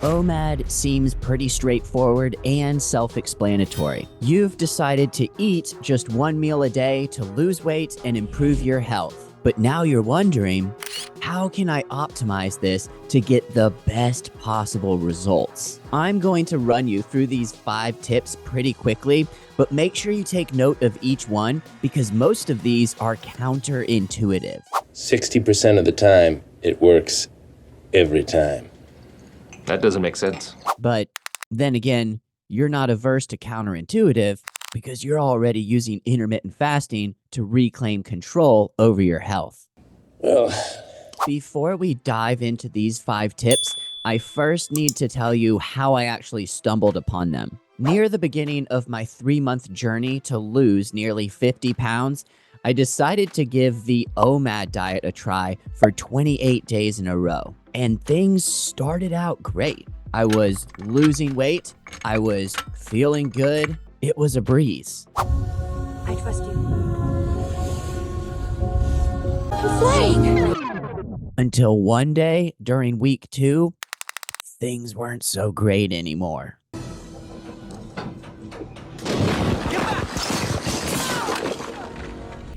OMAD seems pretty straightforward and self-explanatory. You've decided to eat just one meal a day to lose weight and improve your health. But now you're wondering, how can I optimize this to get the best possible results? I'm going to run you through these 5 tips pretty quickly, but make sure you take note of each one because most of these are counterintuitive. 60% of the time, it works every time. That doesn't make sense. But then again, you're not averse to counterintuitive because you're already using intermittent fasting to reclaim control over your health. Well, Before we dive into these 5 tips, I first need to tell you how I actually stumbled upon them. Near the beginning of my 3-month journey to lose nearly 50 pounds, I decided to give the OMAD diet a try for 28 days in a row. And things started out great. I was losing weight. I was feeling good. It was a breeze. I trust you. I'm flying! Until one day during week 2, things weren't so great anymore.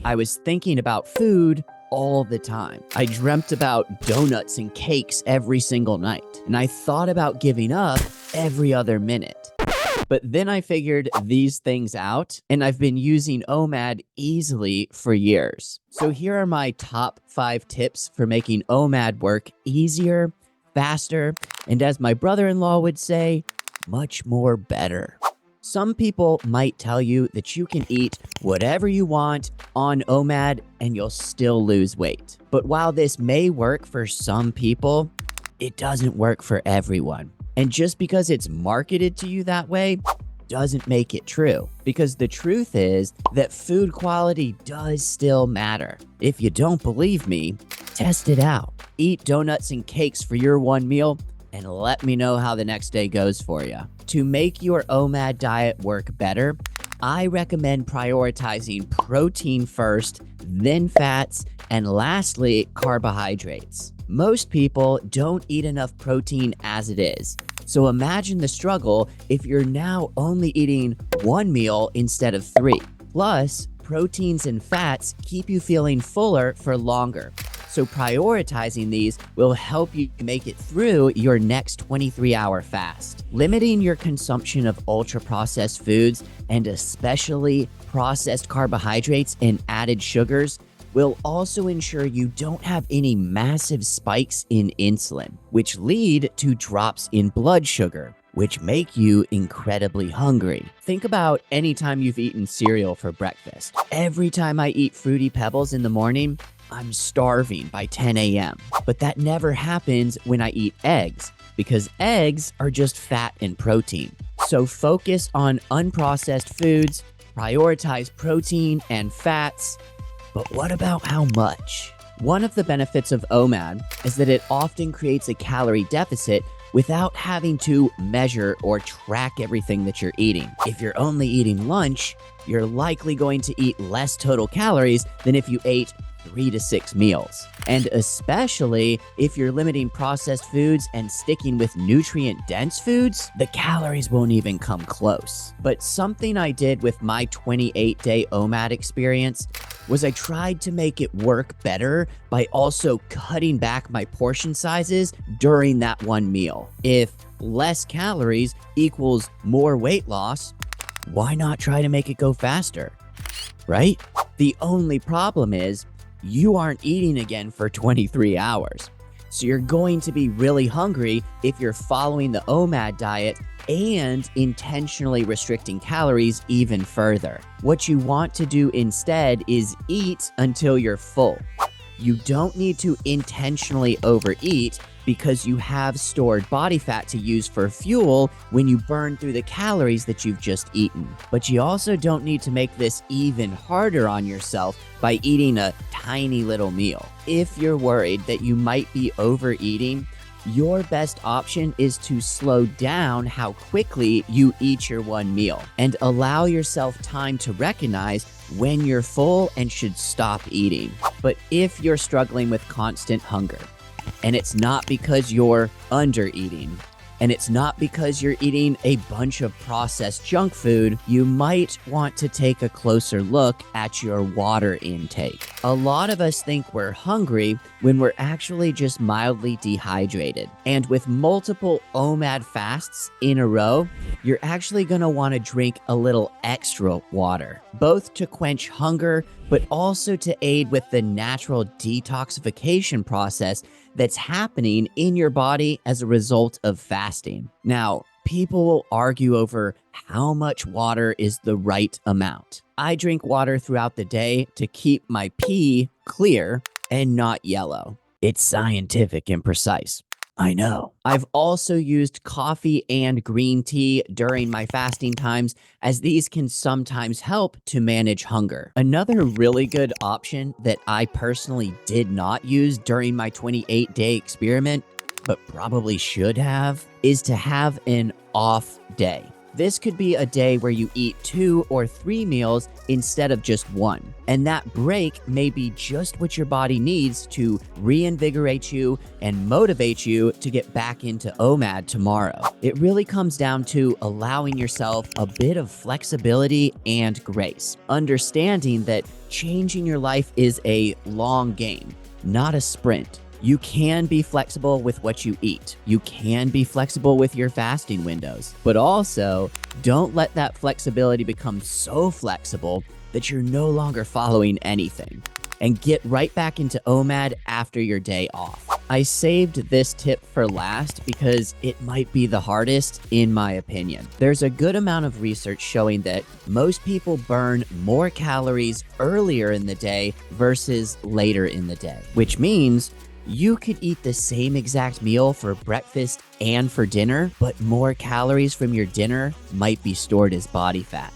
I was thinking about food all the time. I dreamt about donuts and cakes every single night, and I thought about giving up every other minute. But then I figured these things out, and I've been using OMAD easily for years. So here are my top 5 tips for making OMAD work easier, faster, and as my brother-in-law would say, much more better. Some people might tell you that you can eat whatever you want on OMAD and you'll still lose weight. But while this may work for some people, it doesn't work for everyone. And just because it's marketed to you that way doesn't make it true. Because the truth is that food quality does still matter. If you don't believe me, test it out. Eat donuts and cakes for your one meal and let me know how the next day goes for you. To make your OMAD diet work better, I recommend prioritizing protein first, then fats, and lastly, carbohydrates. Most people don't eat enough protein as it is. So imagine the struggle if you're now only eating one meal instead of 3. Plus, proteins and fats keep you feeling fuller for longer. So prioritizing these will help you make it through your next 23-hour fast. Limiting your consumption of ultra-processed foods and especially processed carbohydrates and added sugars will also ensure you don't have any massive spikes in insulin, which lead to drops in blood sugar, which make you incredibly hungry. Think about any time you've eaten cereal for breakfast. Every time I eat Fruity Pebbles in the morning, I'm starving by 10 a.m. But that never happens when I eat eggs, because eggs are just fat and protein. So focus on unprocessed foods, prioritize protein and fats. But what about how much? One of the benefits of OMAD is that it often creates a calorie deficit without having to measure or track everything that you're eating. If you're only eating lunch, you're likely going to eat less total calories than if you ate 3 to 6 meals. And especially if you're limiting processed foods and sticking with nutrient-dense foods, the calories won't even come close. But something I did with my 28-day OMAD experience was I tried to make it work better by also cutting back my portion sizes during that one meal. If less calories equals more weight loss, why not try to make it go faster, right? The only problem is you aren't eating again for 23 hours. So you're going to be really hungry if you're following the OMAD diet and intentionally restricting calories even further. What you want to do instead is eat until you're full. You don't need to intentionally overeat because you have stored body fat to use for fuel when you burn through the calories that you've just eaten. But you also don't need to make this even harder on yourself by eating a tiny little meal. If you're worried that you might be overeating, your best option is to slow down how quickly you eat your one meal and allow yourself time to recognize when you're full and should stop eating. But if you're struggling with constant hunger, and it's not because you're under eating, and it's not because you're eating a bunch of processed junk food, you might want to take a closer look at your water intake. A lot of us think we're hungry when we're actually just mildly dehydrated. And with multiple OMAD fasts in a row, you're actually going to want to drink a little extra water, both to quench hunger, but also to aid with the natural detoxification process that's happening in your body as a result of fasting. Now, people will argue over how much water is the right amount. I drink water throughout the day to keep my pee clear and not yellow. It's scientific and precise. I know. I've also used coffee and green tea during my fasting times, as these can sometimes help to manage hunger. Another really good option that I personally did not use during my 28-day experiment, but probably should have, is to have an off day. This could be a day where you eat 2 or 3 meals instead of just 1. And that break may be just what your body needs to reinvigorate you and motivate you to get back into OMAD tomorrow. It really comes down to allowing yourself a bit of flexibility and grace, understanding that changing your life is a long game, not a sprint. You can be flexible with what you eat. You can be flexible with your fasting windows, but also don't let that flexibility become so flexible that you're no longer following anything. And get right back into OMAD after your day off. I saved this tip for last because it might be the hardest in my opinion. There's a good amount of research showing that most people burn more calories earlier in the day versus later in the day, which means you could eat the same exact meal for breakfast and for dinner, but more calories from your dinner might be stored as body fat.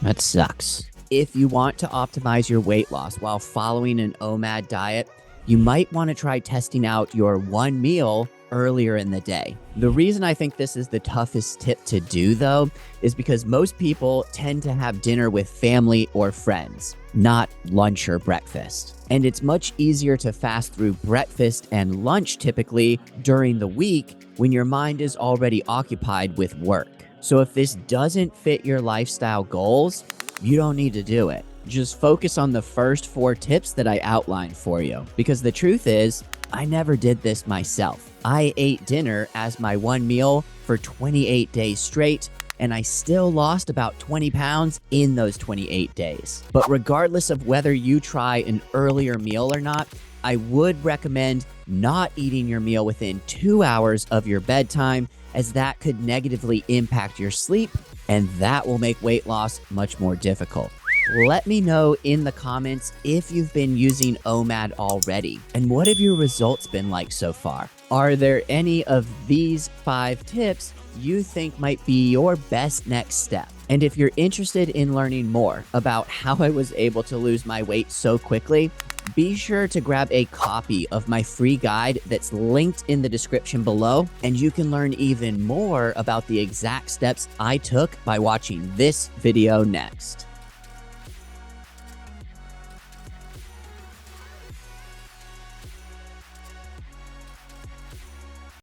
That sucks. If you want to optimize your weight loss while following an OMAD diet, you might want to try testing out your one meal earlier in the day. The reason I think this is the toughest tip to do, though, is because most people tend to have dinner with family or friends, not lunch or breakfast. And it's much easier to fast through breakfast and lunch typically during the week when your mind is already occupied with work. So if this doesn't fit your lifestyle goals, you don't need to do it. Just focus on the first 4 tips that I outlined for you. Because the truth is, I never did this myself. I ate dinner as my one meal for 28 days straight, and I still lost about 20 pounds in those 28 days. But regardless of whether you try an earlier meal or not, I would recommend not eating your meal within 2 hours of your bedtime, as that could negatively impact your sleep, and that will make weight loss much more difficult. Let me know in the comments if you've been using OMAD already, and what have your results been like so far? Are there any of these 5 tips you think might be your best next step? And if you're interested in learning more about how I was able to lose my weight so quickly, be sure to grab a copy of my free guide that's linked in the description below, and you can learn even more about the exact steps I took by watching this video next.